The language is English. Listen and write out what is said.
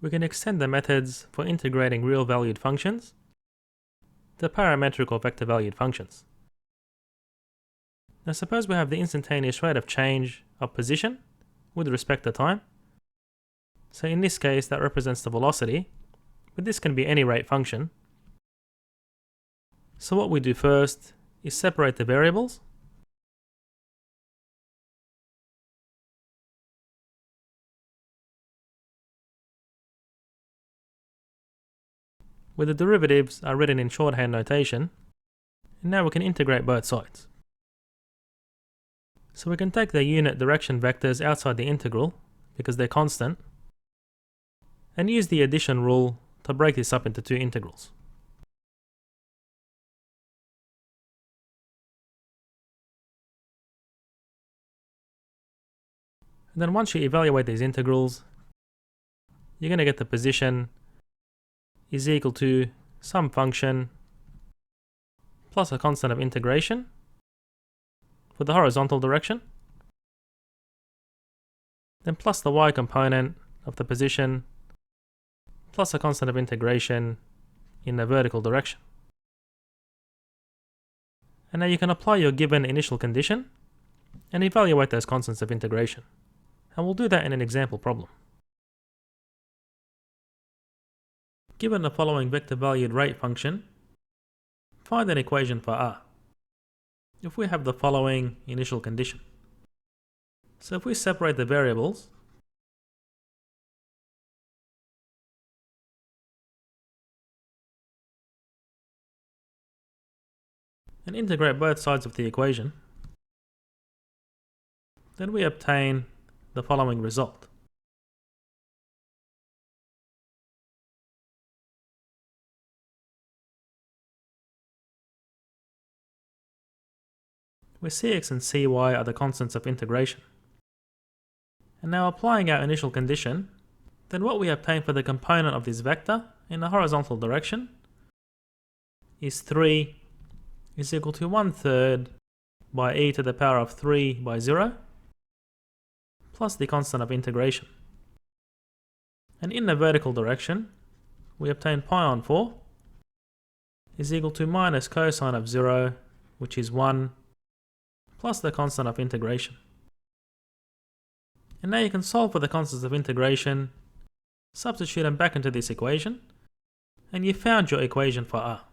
we can extend the methods for integrating real-valued functions to parametric or vector-valued functions. Now suppose we have the instantaneous rate of change of position with respect to time. So in this case, that represents the velocity, but this can be any rate function. So what we do first is separate the variables. Where the derivatives are written in shorthand notation, and now we can integrate both sides. So we can take the unit direction vectors outside the integral, because they're constant, and use the addition rule to break this up into two integrals. And then once you evaluate these integrals, you're going to get the position is equal to some function plus a constant of integration for the horizontal direction, then plus the y component of the position plus a constant of integration in the vertical direction. And now you can apply your given initial condition and evaluate those constants of integration. And we'll do that in an example problem. Given the following vector-valued rate function, find an equation for r. If we have the following initial condition. So if we separate the variables, and integrate both sides of the equation, then we obtain the following result. Where cx and cy are the constants of integration. And now applying our initial condition, then what we obtain for the component of this vector in the horizontal direction is 3 is equal to 1/3 by e to the power of 3 by 0 plus the constant of integration. And in the vertical direction, we obtain pi on 4 is equal to minus cosine of 0, which is 1, plus the constant of integration. And now you can solve for the constants of integration, substitute them back into this equation, and you found your equation for r.